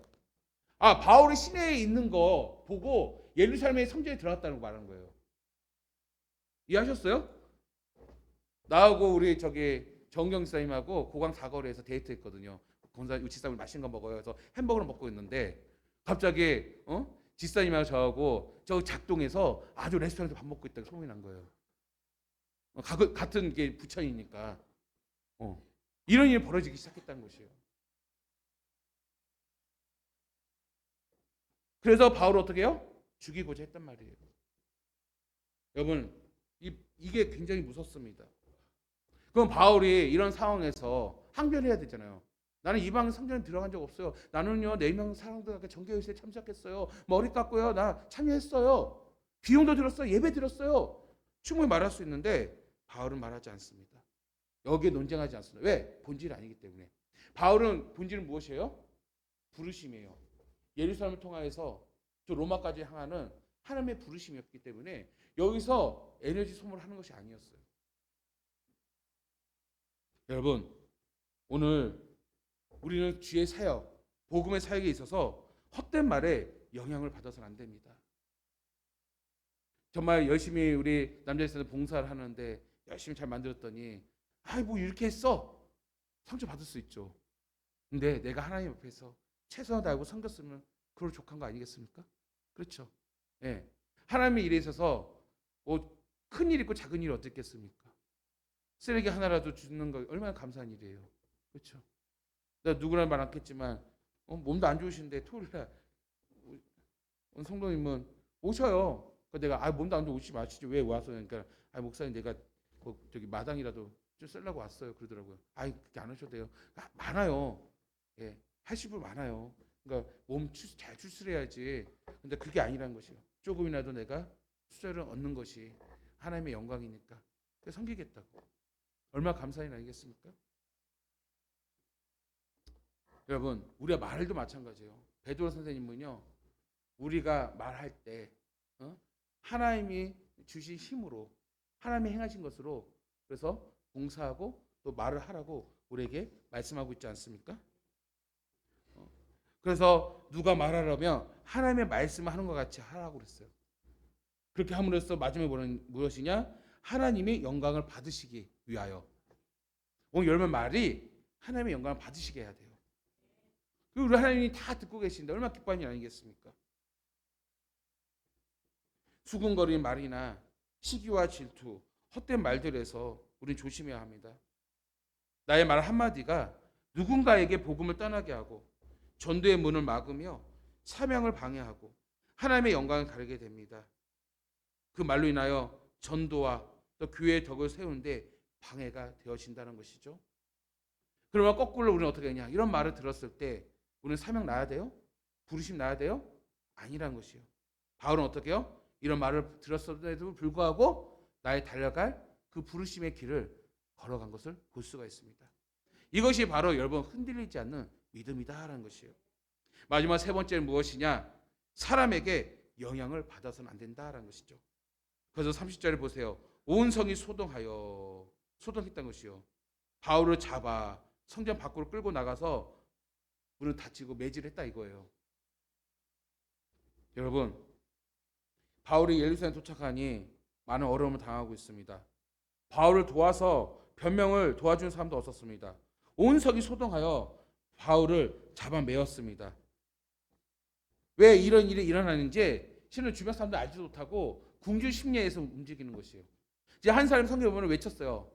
바울이 시내에 있는 거 보고 예루살렘의 성전에 들어갔다는 거 말하는 거예요. 이해하셨어요? 나하고 우리 정경 지사님하고 고강 사거리에서 데이트했거든요. 권사 지사님 맛있는 거 먹어요. 그래서 햄버거를 먹고 있는데 갑자기 지사님하고 저하고 저 작동에서 아주 레스토랑에서 밥 먹고 있다고 소문이 난 거예요. 같은 게 부천이니까 이런 일이 벌어지기 시작했다는 것이에요. 그래서 바울을 어떻게 해요? 죽이고자 했단 말이에요. 여러분, 이게 굉장히 무섭습니다. 그럼 바울이 이런 상황에서 항변해야 되잖아요. 나는 이방 성전에 들어간 적 없어요. 나는요 4명 사람들과 정교회에 참석했어요. 머리 깎고요 나 참여했어요. 비용도 들었어요. 예배 들었어요. 충분히 말할 수 있는데 바울은 말하지 않습니다. 여기에 논쟁하지 않습니다. 왜? 본질이 아니기 때문에. 바울은 본질은 무엇이에요? 부르심이에요. 예루살렘을 통하여서 저 로마까지 향하는 하나님의 부르심이었기 때문에 여기서 에너지 소모를 하는 것이 아니었어요. 여러분, 오늘 우리는 주의 사역, 복음의 사역에 있어서 헛된 말에 영향을 받아서는 안 됩니다. 정말 열심히 우리 남자에서는 봉사를 하는데 열심히 잘 만들었더니 뭐 이렇게 했어. 상처 받을 수 있죠. 근데 내가 하나님 앞에서 최선을 다하고 섬겼으면 그걸 족한 거 아니겠습니까? 그렇죠. 예. 하나님의 일에 있어서 큰 일 있고 작은 일이 어떻겠습니까? 쓰레기 하나라도 주는 거 얼마나 감사한 일이에요. 그렇죠. 내가 누구나 말 않겠지만 몸도 안 좋으신데 토요일날 성도님은 오셔요. 내가 몸도 안 좋으면 오시지 마시죠. 왜 와서? 그러니까 목사님 내가 마당이라도 좀 쓰려고 왔어요. 그러더라고요. 그렇게 안 하셔도 돼요. 많아요. 예, 하실 분 많아요. 그러니까 몸 잘 추스려야지. 근데 그게 아니라는 것이요. 조금이라도 내가 수저를 얻는 것이 하나님의 영광이니까 섬기겠다고. 얼마나 감사한 일 아니겠습니까? 여러분, 우리가 말도 마찬가지예요. 베드로 선생님은요, 우리가 말할 때 하나님이 주신 힘으로 하나님이 행하신 것으로 그래서 봉사하고 또 말을 하라고 우리에게 말씀하고 있지 않습니까? 그래서 누가 말하려면 하나님의 말씀을 하는 것 같이 하라고 그랬어요. 그렇게 함으로써 마지막에 무엇이냐? 하나님이 영광을 받으시기 위하여. 오늘 열매 말이 하나님의 영광을 받으시게 해야 돼요. 우리 하나님이 다 듣고 계신데 얼마나 기뻐하는 일 아니겠습니까? 수군거리는 말이나 시기와 질투, 헛된 말들에서 우리는 조심해야 합니다. 나의 말 한마디가 누군가에게 복음을 떠나게 하고 전도의 문을 막으며 사명을 방해하고 하나님의 영광을 가리게 됩니다. 그 말로 인하여 전도와 또 교회의 덕을 세우는데 방해가 되어진다는 것이죠. 그러면 거꾸로 우리는 어떻게 하냐? 이런 말을 들었을 때 우리는 사명 나야 돼요? 부르심 나야 돼요? 아니라는 것이요. 바울은 어떻게 해요? 이런 말을 들었음에도 불구하고 나의 달려갈 그 부르심의 길을 걸어간 것을 볼 수가 있습니다. 이것이 바로 여러분 흔들리지 않는 믿음이다라는 것이에요. 마지막 세 번째는 무엇이냐? 사람에게 영향을 받아서는 안 된다라는 것이죠. 그래서 30절에 보세요. 온 성이 소동했다는 것이요. 바울을 잡아 성전 밖으로 끌고 나가서 문을 닫히고 매질했다 이거예요. 여러분, 바울이 예루살렘 도착하니 많은 어려움을 당하고 있습니다. 바울을 도와서 변명을 도와주는 사람도 없었습니다. 온 성이 소동하여 바울을 잡아매었습니다. 왜 이런 일이 일어나는지 실은 주변 사람들 알지도 못하고 궁중 심리에서 움직이는 것이에요. 이제 한 사람 성경에 보면 외쳤어요.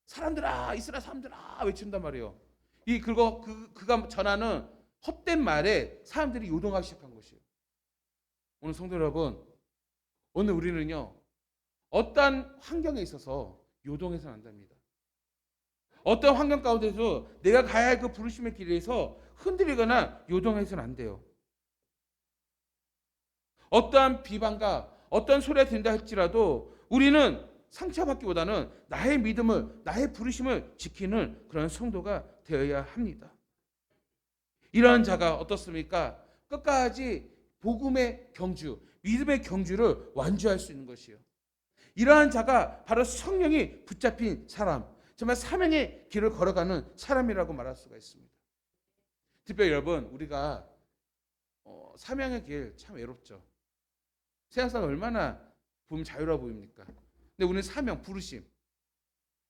사람들아, 이스라엘 사람들아 외친단 말이에요. 그가 전하는 헛된 말에 사람들이 요동하기 시작한 것이에요. 오늘 성도 여러분, 오늘 우리는요 어떠한 환경에 있어서 요동해서는 안 됩니다. 어떤 환경 가운데서 내가 가야 할 그 부르심의 길에서 흔들리거나 요동해서는 안 돼요. 어떠한 비방과 어떤 소리가 된다 할지라도 우리는 상처받기보다는 나의 믿음을, 나의 부르심을 지키는 그런 성도가 되어야 합니다. 이러한 자가 어떻습니까? 끝까지 복음의 경주, 믿음의 경주를 완주할 수 있는 것이요. 이러한 자가 바로 성령이 붙잡힌 사람, 정말 사명의 길을 걸어가는 사람이라고 말할 수가 있습니다. 특별히 여러분, 우리가 사명의 길 참 외롭죠. 세상사람 얼마나 보면 자유로워 보입니까? 근데 우리는 사명, 부르심,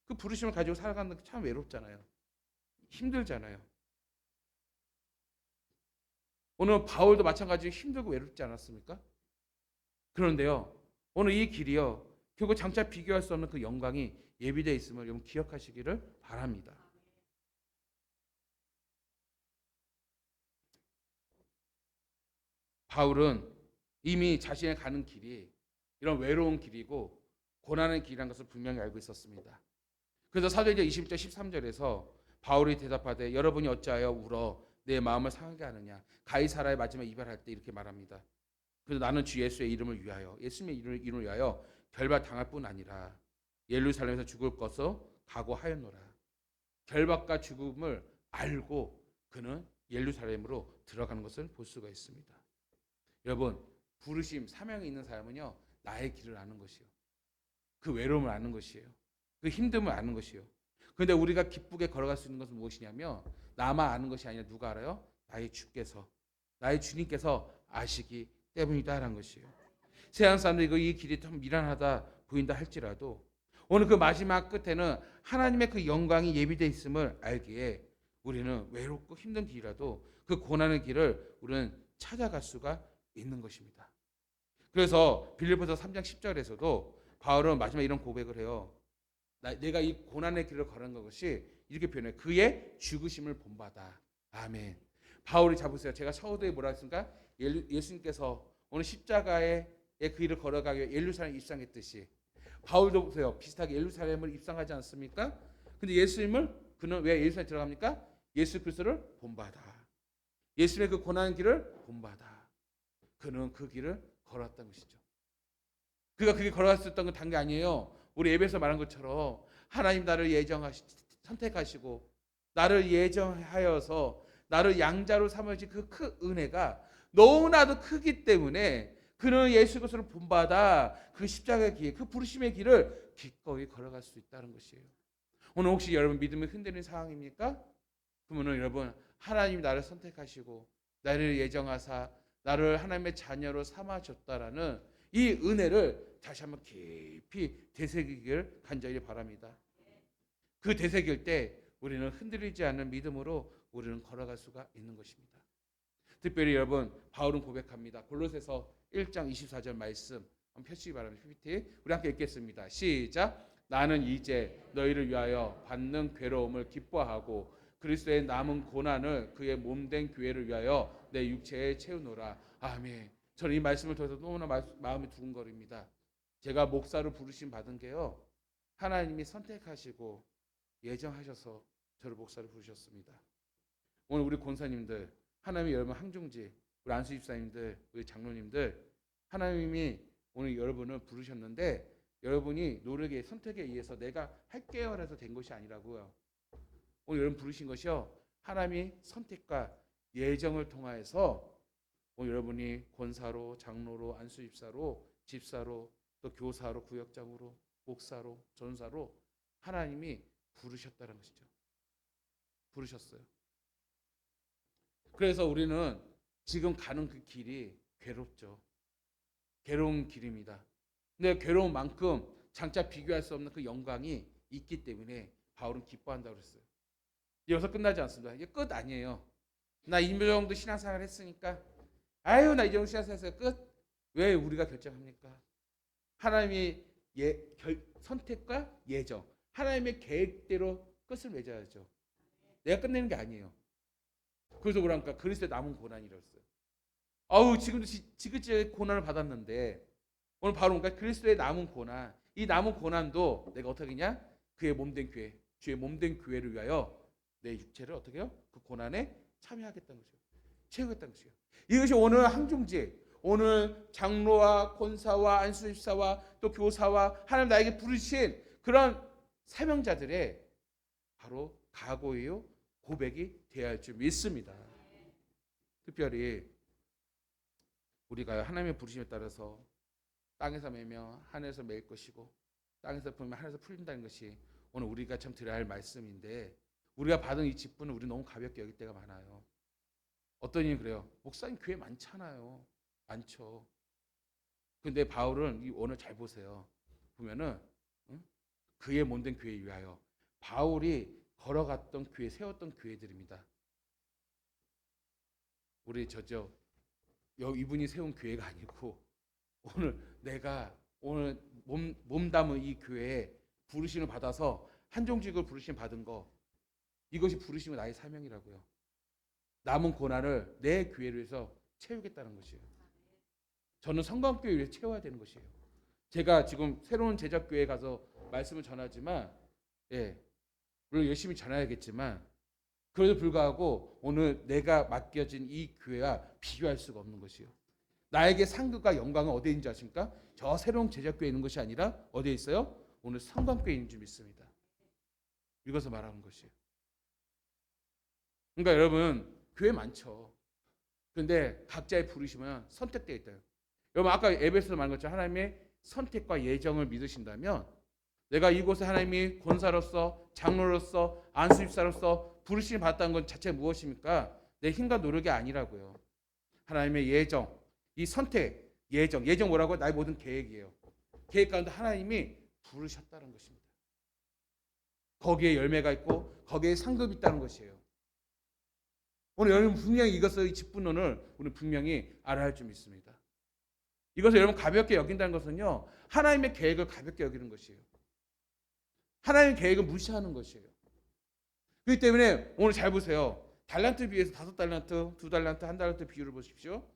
그 부르심을 가지고 살아가는 게 참 외롭잖아요. 힘들잖아요. 오늘 바울도 마찬가지로 힘들고 외롭지 않았습니까? 그런데요, 오늘 이 길이요, 결국 장차 비교할 수 없는 그 영광이 예비되어 있음을 여러분 기억하시기를 바랍니다. 바울은 이미 자신의 가는 길이 이런 외로운 길이고 고난의 길이라는 것을 분명히 알고 있었습니다. 그래서 사도행전 20절 13절에서 바울이 대답하되 여러분이 어찌하여 울어 내 마음을 상하게 하느냐. 가이사라의 마지막 이발할 때 이렇게 말합니다. 그래서 나는 주 예수의 이름을 위하여, 예수님의 이름을 위하여 결박당할 뿐 아니라 예루살렘에서 죽을 것을 각오하였노라. 결박과 죽음을 알고 그는 예루살렘으로 들어가는 것을 볼 수가 있습니다. 여러분, 부르심, 사명이 있는 사람은요, 나의 길을 아는 것이요, 그 외로움을 아는 것이에요, 그 힘듦을 아는 것이요. 그런데 우리가 기쁘게 걸어갈 수 있는 것은 무엇이냐면 나만 아는 것이 아니라 누가 알아요? 나의 주께서, 나의 주님께서 아시기 때문이다라는 것이에요. 세상 사람들이 이 길이 좀 미련하다 보인다 할지라도 오늘 그 마지막 끝에는 하나님의 그 영광이 예비되어 있음을 알기에 우리는 외롭고 힘든 길이라도 그 고난의 길을 우리는 찾아갈 수가 있는 것입니다. 그래서 빌립보서 3장 10절에서도 바울은 마지막 이런 고백을 해요. 내가 이 고난의 길을 걸은 것이 이렇게 표현해요. 그의 죽으심을 본받아. 아멘. 바울이 잡으세요. 제가 서두에 뭐라 했습니까? 예수님께서 오늘 십자가의 그 길을 걸어가기 위해 예루살렘 입성했듯이 바울도 보세요. 비슷하게 예루살렘을 입성하지 않습니까? 근데 그는 왜 예루살렘에 들어갑니까? 예수 그리스도를 본받아. 예수님의 그 고난의 길을 본받아. 그는 그 길을 걸었던 것이죠. 그가 그게 걸어갔었던 건 단 게 아니에요. 우리 예배에서 말한 것처럼 하나님 나를 선택하시고 나를 예정하여서 나를 양자로 삼으신 그 큰 은혜가 너무나도 크기 때문에 그는 예수 그리스도를 본받아 그 십자가의 길, 그 부르심의 길을 기꺼이 걸어갈 수 있다는 것이에요. 오늘 혹시 여러분 믿음이 흔들리는 상황입니까? 그러면 여러분 하나님이 나를 선택하시고 나를 예정하사 나를 하나님의 자녀로 삼아줬다라는 이 은혜를 다시 한번 깊이 되새기길 간절히 바랍니다. 그 되새길 때 우리는 흔들리지 않는 믿음으로 우리는 걸어갈 수가 있는 것입니다. 특별히 여러분 바울은 고백합니다. 골로새서 1장 24절 말씀 한번 펴시기 바랍니다. PPT 우리 함께 읽겠습니다. 시작. 나는 이제 너희를 위하여 받는 괴로움을 기뻐하고 그리스도의 남은 고난을 그의 몸된 교회를 위하여 내 육체에 채우노라. 아멘. 저는 이 말씀을 통해서 너무나 마음이 두근거립니다. 제가 목사로 부르심 받은 게요, 하나님이 선택하시고 예정하셔서 저를 목사로 부르셨습니다. 오늘 우리 권사님들, 하나님이 여러분 항중지, 우리 안수 집사님들, 우리 장로님들, 하나님이 오늘 여러분을 부르셨는데 여러분이 노력의 선택에 의해서 내가 할게요 해서 된 것이 아니라고요. 오늘 여러분 부르신 것이요, 하나님이 선택과 예정을 통하여서 오늘 여러분이 권사로, 장로로, 안수 집사로, 또 교사로, 구역장으로, 목사로, 전사로 하나님이 부르셨다는 것이죠. 부르셨어요. 그래서 우리는 지금 가는 그 길이 괴롭죠. 괴로운 길입니다. 근데 괴로운 만큼 장차 비교할 수 없는 그 영광이 있기 때문에 바울은 기뻐한다고 그랬어요. 여기서 끝나지 않습니다. 이게 끝 아니에요. 나 이 정도 신앙생활 했으니까, 아유 나 이 정도 신앙생활 했으니까 끝. 왜 우리가 결정합니까? 하나님의 선택과 예정, 하나님의 계획대로 끝을 맺어야죠. 내가 끝내는 게 아니에요. 그래서 뭐랄까, 그리스도의 남은 고난이랬어요. 아우 지금도 지긋지긋 고난을 받았는데 오늘 바로 뭔가 그리스도의 남은 고난, 이 남은 고난도 내가 어떻게 하냐? 그의 몸된 교회, 주의 몸된 교회를 위하여 내 육체를 어떻게 해요? 그 고난에 참여하겠다는 거죠. 채우겠다는 것이에요. 이것이 오늘 항중제, 오늘 장로와 권사와 안수집사와 또 교사와 하나님 나에게 부르신 그런 사명자들의 바로 각오예요, 고백이 되어야 할 줄 믿습니다. 특별히 우리가 하나님의 부르심에 따라서 땅에서 매며 하늘에서 매일 것이고 땅에서 풀면 하늘에서 풀린다는 것이 오늘 우리가 참 들어야 할 말씀인데, 우리가 받은 이 직분을 우리 너무 가볍게 여길 때가 많아요. 어떤 이는 그래요. 목사님 교회 많잖아요. 많죠. 근데 바울은 오늘 잘 보세요. 보면은 그의 몸된 교회에 위하여, 바울이 걸어갔던 교회, 세웠던 교회들입니다. 우리 이분이 세운 교회가 아니고 오늘 내가 오늘 몸 담은 이 교회에 부르심을 받아서 한종직을 부르심 받은 거, 이것이 부르심의 나의 사명이라고요. 남은 고난을 내 교회를 위해서 채우겠다는 것이에요. 저는 성광교회를 위해서 채워야 되는 것이에요. 제가 지금 새로운 제작교회에 가서 말씀을 전하지만, 물론 열심히 전해야겠지만, 그래도 불구하고 오늘 내가 맡겨진 이 교회와 비교할 수가 없는 것이에요. 나에게 상급과 영광은 어디에 있는지 아십니까? 저 새로운 제작교회에 있는 것이 아니라 어디에 있어요? 오늘 성광교회에 있는 줄 믿습니다. 이것을 말하는 것이에요. 그러니까 여러분 교회 많죠. 그런데 각자의 부르심은 선택되어 있다. 여러분 아까 에베소서 말한 것처럼 하나님의 선택과 예정을 믿으신다면, 내가 이곳에 하나님이 권사로서, 장로로서, 안수집사로서 부르심을 받았다는 것 자체가 무엇입니까? 내 힘과 노력이 아니라고요. 하나님의 예정, 이 선택, 예정 뭐라고? 나의 모든 계획이에요. 계획 가운데 하나님이 부르셨다는 것입니다. 거기에 열매가 있고 거기에 상급이 있다는 것이에요. 오늘 여러분 분명히 이것을, 이 직분론을 우리 분명히 알아야 할 줄 믿습니다. 이것을 여러분 가볍게 여긴다는 것은요, 하나님의 계획을 가볍게 여기는 것이에요. 하나님의 계획을 무시하는 것이에요. 그렇기 때문에 오늘 잘 보세요. 달란트 비유에서 5달란트, 2달란트, 1달란트 비유를 보십시오.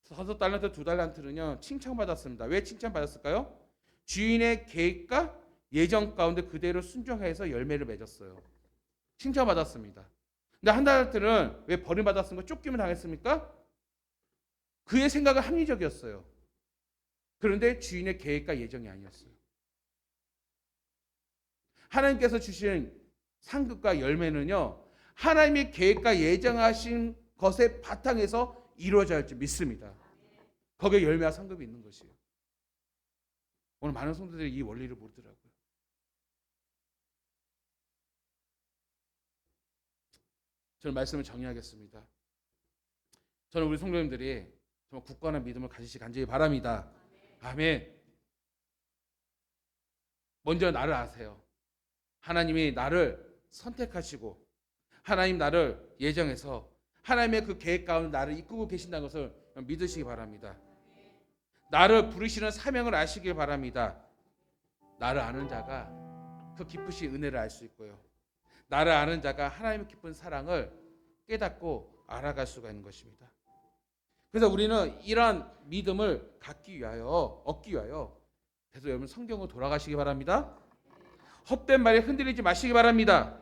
5달란트, 2달란트는요 칭찬받았습니다. 왜 칭찬받았을까요? 주인의 계획과 예정 가운데 그대로 순종해서 열매를 맺었어요. 칭찬받았습니다. 근데 1달란트는 왜 버림받았습니까? 쫓김을 당했습니까? 그의 생각은 합리적이었어요. 그런데 주인의 계획과 예정이 아니었어요. 하나님께서 주신 상급과 열매는요, 하나님의 계획과 예정하신 것의 바탕에서 이루어져야 할 줄 믿습니다. 거기에 열매와 상급이 있는 것이에요. 오늘 많은 성도들이 이 원리를 모르더라고요. 저는 말씀을 정리하겠습니다. 저는 우리 성도님들이 정말 굳건한 믿음을 가지시기 간절히 바랍니다. 아멘. 먼저 나를 아세요. 하나님이 나를 선택하시고 하나님 나를 예정해서 하나님의 그 계획 가운데 나를 이끌고 계신다는 것을 믿으시기 바랍니다. 나를 부르시는 사명을 아시길 바랍니다. 나를 아는 자가 그 깊으신 은혜를 알 수 있고요, 나를 아는 자가 하나님의 깊은 사랑을 깨닫고 알아갈 수가 있는 것입니다. 그래서 우리는 이러한 믿음을 얻기 위하여 그래서 여러분 성경으로 돌아가시기 바랍니다. 헛된 말에 흔들리지 마시기 바랍니다.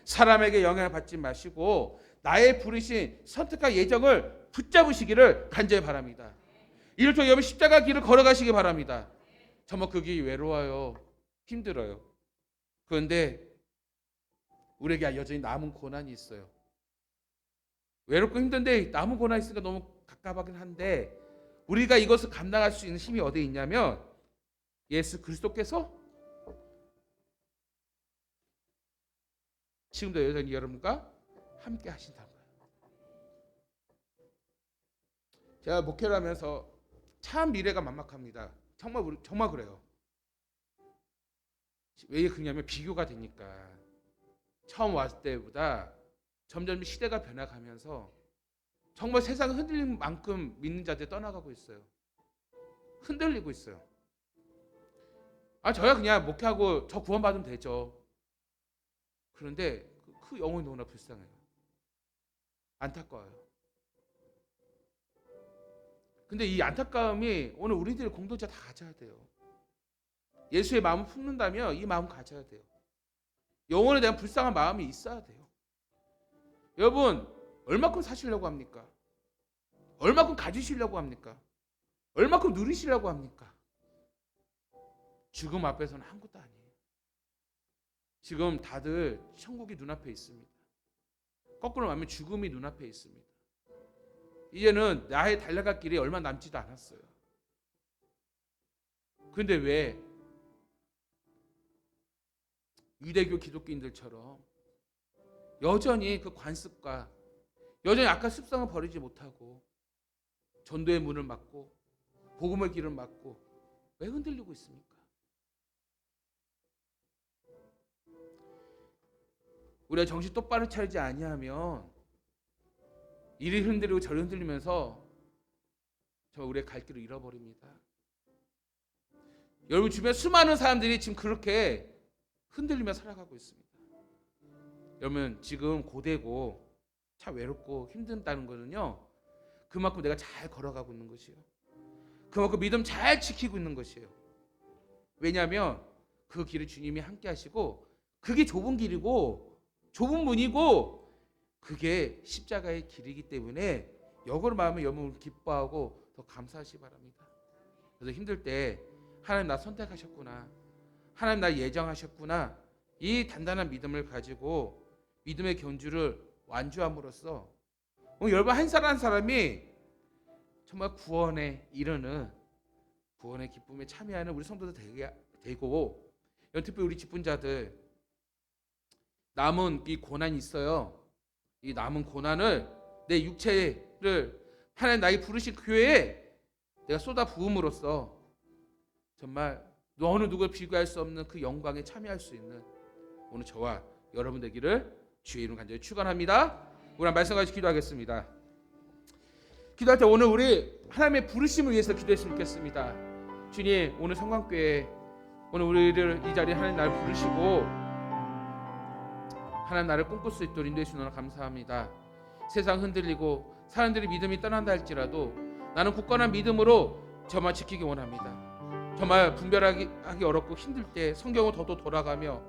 사람에게 영향을 받지 마시고 나의 부르신 선택과 예정을 붙잡으시기를 간절히 바랍니다. 이를 통해 여러분 십자가 길을 걸어가시기 바랍니다. 정말 그 길이 외로워요. 힘들어요. 그런데 우리에게 여전히 남은 고난이 있어요. 외롭고 힘든데 남은 고난이 있으니까 너무 갑갑하긴 한데 우리가 이것을 감당할 수 있는 힘이 어디에 있냐면 예수 그리스도께서 지금도 여전히 여러분과 함께 하신다고요. 제가 목회를 하면서 참 미래가 막막합니다. 정말 그래요. 왜 그러냐면 비교가 되니까 처음 왔을 때보다 점점 시대가 변해가면서 정말 세상 흔들릴 만큼 믿는 자들이 떠나가고 있어요. 흔들리고 있어요. 저야 그냥 목회하고 저 구원받으면 되죠. 그런데 그 영혼이 너무나 불쌍해요. 안타까워요. 근데 이 안타까움이 오늘 우리들 공동체 다 가져야 돼요. 예수의 마음을 품는다면 이 마음 가져야 돼요. 영혼에 대한 불쌍한 마음이 있어야 돼요. 여러분 얼마큼 사시려고 합니까? 얼마큼 가지시려고 합니까? 얼마큼 누리시려고 합니까? 죽음 앞에서는 아무것도 아니에요. 지금 다들 천국이 눈앞에 있습니다. 거꾸로 말하면 죽음이 눈앞에 있습니다. 이제는 나의 달려갈 길이 얼마 남지도 않았어요. 그런데 왜 유대교 기독교인들처럼 여전히 그 관습과 여전히 악한 습성을 버리지 못하고 전도의 문을 막고 복음의 길을 막고 왜 흔들리고 있습니까? 우리가 정신 똑바로 차리지 아니하면 이리 흔들리고 저리 흔들리면서 정말 우리의 갈 길을 잃어버립니다. 여러분 주변 수많은 사람들이 지금 그렇게 흔들리며 살아가고 있습니다. 여러분 지금 고되고 참 외롭고 힘든다는 거는요, 그만큼 내가 잘 걸어가고 있는 것이에요. 그만큼 믿음 잘 지키고 있는 것이에요. 왜냐하면 그 길을 주님이 함께 하시고 그게 좁은 길이고 좁은 문이고 그게 십자가의 길이기 때문에 역으로 말하면 여러분 기뻐하고 더 감사하시기 바랍니다. 그래서 힘들 때 하나님 나 선택하셨구나, 하나님 나 예정하셨구나, 이 단단한 믿음을 가지고 믿음의 견주를 완주함으로써 여러분 한 사람 한 사람이 정말 구원에 이르는 구원의 기쁨에 참여하는 우리 성도들 되고, 특별히 우리 직분자들 남은 이 고난이 있어요. 이 남은 고난을 내 육체를 하나님 나에게 부르신 교회에 내가 쏟아 부음으로써 정말 어느 누구를 비교할 수 없는 그 영광에 참여할 수 있는 오늘 저와 여러분 되기를 주의 이름 간절히 축원합니다. 우리 말씀 같이 기도하겠습니다. 기도할 때 오늘 우리 하나님의 부르심을 위해서 기도했으면 좋겠습니다. 주님, 오늘 성광교회 오늘 우리를 이 자리에 하나님 나를 부르시고 하나님 나를 꿈꿀 수 있도록 인도해 주시노라 감사합니다. 세상 흔들리고 사람들이 믿음이 떠난다 할지라도 나는 굳건한 믿음으로 저만 지키기 원합니다. 정말 분별하기 어렵고 힘들 때 성경을 더더 돌아가며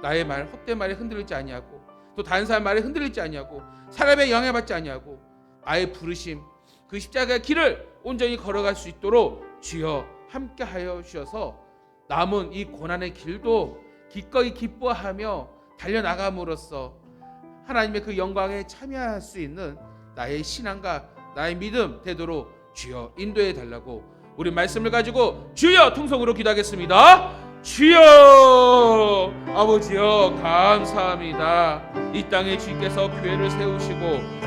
나의 말, 헛된 말에 흔들리지 아니하고 또 다른 사람 말에 흔들리지 아니하고 사람의 영향받지 아니하고 나의 부르심 그 십자가의 길을 온전히 걸어갈 수 있도록 주여 함께하여 주셔서 남은 이 고난의 길도 기꺼이 기뻐하며 달려나감으로써 하나님의 그 영광에 참여할 수 있는 나의 신앙과 나의 믿음 되도록 주여 인도해 달라고 우리 말씀을 가지고 주여 통성으로 기도하겠습니다. 주여 아버지여 감사합니다. 이 땅에 주님께서 교회를 세우시고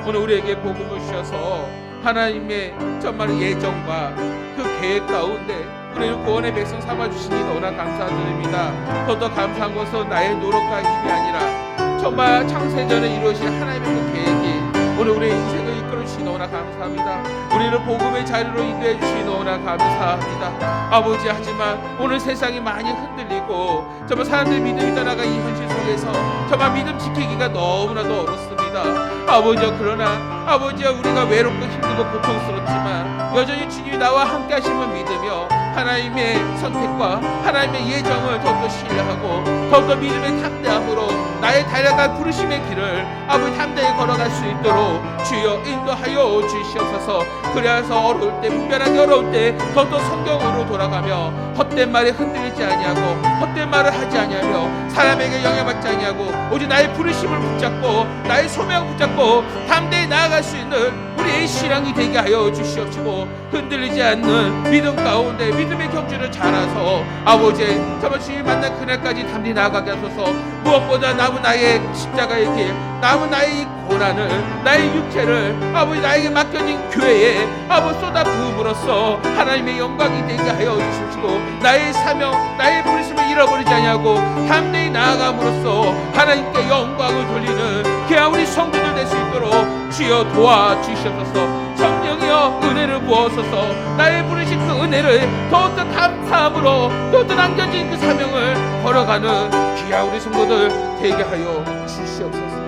오늘 우리에게 복음을 주셔서 하나님의 정말 예정과 그 계획 가운데 우리를 구원의 백성 삼아주시니 너무나 감사드립니다. 더더 감사한 것은 나의 노력과 힘이 아니라 정말 창세전에 이루어진 하나님의 그 계획이 오늘 우리의 인생을 이끌어주시니 너무나 감사합니다. 우리를 복음의 자리로 인도해 주시니 너무나 감사합니다. 아버지, 하지만 오늘 세상이 많이 흔들리고 정말 사람들의 믿음이 떠나간 이 현실 속에서 정말 믿음 지키기가 너무나도 어렵습니다. 원합니다. 아버지여, 그러나 아버지여, 우리가 외롭고 힘들고 고통스럽지만 여전히 주님이 나와 함께 하심을 믿으며 하나님의 선택과 하나님의 예정을 더욱더 신뢰하고 더욱더 믿음의 담대함으로 나의 달려갈 부르심의 길을 아버지 담대히 걸어갈 수 있도록 주여 인도하여 주시옵소서. 그래서 어려울 때, 분별하기 어려울 때 더욱더 성경으로 돌아가며 헛된 말에 흔들리지 아니하고 헛된 말을 하지 아니하며 사람에게 영향받지 아니하고 오직 나의 부르심을 붙잡고 나의 소명을 붙잡고 담대히 나아갈 수 있는 우리의 신앙이 되게 하여 주시옵시고, 흔들리지 않는 믿음 가운데 믿음의 경주를 잘하서 아버지 정말 주님 만난 그날까지 담대히 나아가게 하소서. 무엇보다 남은 나의 십자가의 길, 남은 나의 이 고난을, 나의 육체를 아버지 나에게 맡겨진 교회에 아버지 쏟아 부음으로써 하나님의 영광이 되게 하여 주시고, 나의 사명, 나의 부르심을 잃어버리지 아니하고 담대히 나아감으로써 하나님께 영광을 돌리는 귀한 우리 성도들 될 수 있도록 주여 도와주시옵소서. 성령이여 은혜를 부어소서. 나의 부르신 그 은혜를 더욱더 감사함으로 더욱더 남겨진 그 사명을 걸어가는 귀한 우리 성도들 되게 하여 주시옵소서.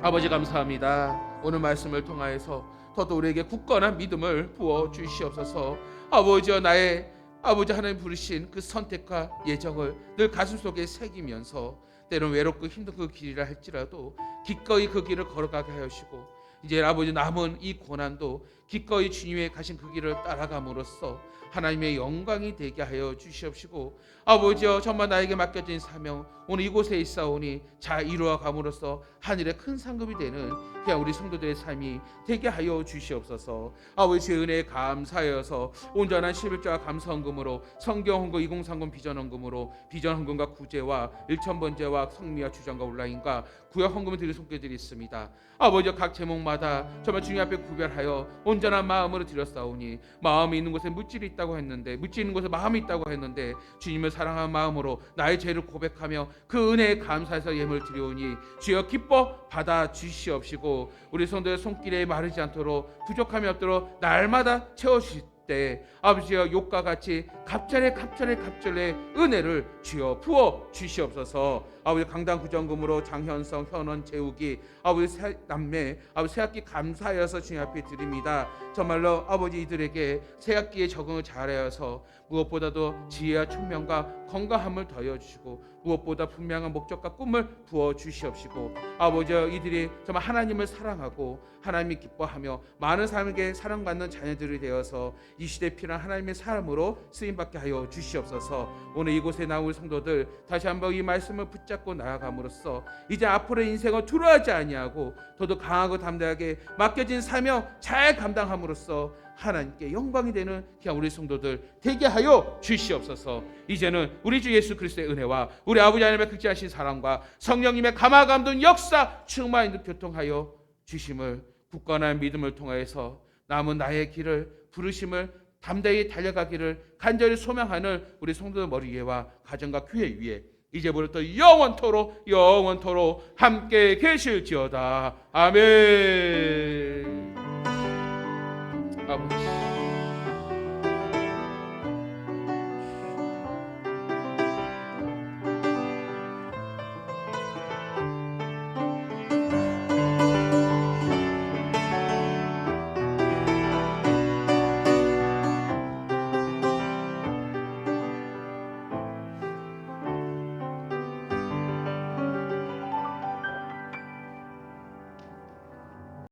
아버지 감사합니다. 오늘 말씀을 통하여서 더더 우리에게 굳건한 믿음을 부어 주시옵소서. 아버지여, 나의 아버지 하나님 부르신 그 선택과 예정을 늘 가슴속에 새기면서 때론 외롭고 힘든 그 길이라 할지라도 기꺼이 그 길을 걸어가게 하시고, 이제 아버지 남은 이 고난도 기꺼이 주님의 가신 그 길을 따라감으로써 하나님의 영광이 되게 하여 주시옵시고, 아버지여, 정말 나에게 맡겨진 사명 오늘 이곳에 있사오니 잘 이루어감으로써 하늘의 큰 상급이 되는 그냥 우리 성도들의 삶이 되게 하여 주시옵소서. 아버지 주의 은혜에 감사하여서 온전한 11조와 감사헌금으로 성경헌금 2030 비전헌금으로 비전헌금과 구제와 일천번제와 성미와 주전과 온라인과 구역헌금을 드릴 손께 드리겠습니다. 아버지 각 제목마다 정말 주님 앞에 구별하여 온전한 마음으로 드렸사오니, 마음이 있는 곳에 물질이 있다고 했는데, 물질 있는 곳에 마음이 있다고 했는데 주님을 사랑하는 마음으로 나의 죄를 고백하며 그 은혜에 감사해서 예물을 드려오니 주여 기뻐 받아 주시옵시고, 우리 성도의 손길에 마르지 않도록 부족함이 없도록 날마다 채워주실 때 아버지여, 욕과 같이 갑절에 은혜를 주여 부어 주시옵소서. 아버지 강단 구정금으로 장현성, 현원, 재욱이 아버지 세 남매 아버지 새학기 감사하여서 주님 앞에 드립니다. 정말로 아버지 이들에게 새학기에 적응을 잘하여서 무엇보다도 지혜와 총명과 건강함을 더하여 주시고, 무엇보다 분명한 목적과 꿈을 부어 주시옵시고, 아버지 이들이 정말 하나님을 사랑하고 하나님이 기뻐하며 많은 사람에게 사랑받는 자녀들이 되어서 이 시대에 필요한 하나님의 사람으로 쓰임받게 하여 주시옵소서. 오늘 이곳에 나올 성도들 다시 한번 이 말씀을 붙잡고 나아감으로써 이제 앞으로의 인생을 두려워하지 아니하고 더더 강하고 담대하게 맡겨진 사명 잘 감당함으로써 하나님께 영광이 되는 그냥 우리 성도들 되게 하여 주시옵소서. 이제는 우리 주 예수 그리스도의 은혜와 우리 아버지 하나님의 극진하신 사랑과 성령님의 감화 감동 역사 충만히 교통하여 주심을 굳건한 믿음을 통하여서 남은 나의 길을 부르심을 담대히 달려가기를 간절히 소망하는 우리 성도들 머리 위에와 가정과 교회 위에 이제부터 영원토록 함께 계실지어다. 아멘. 아버지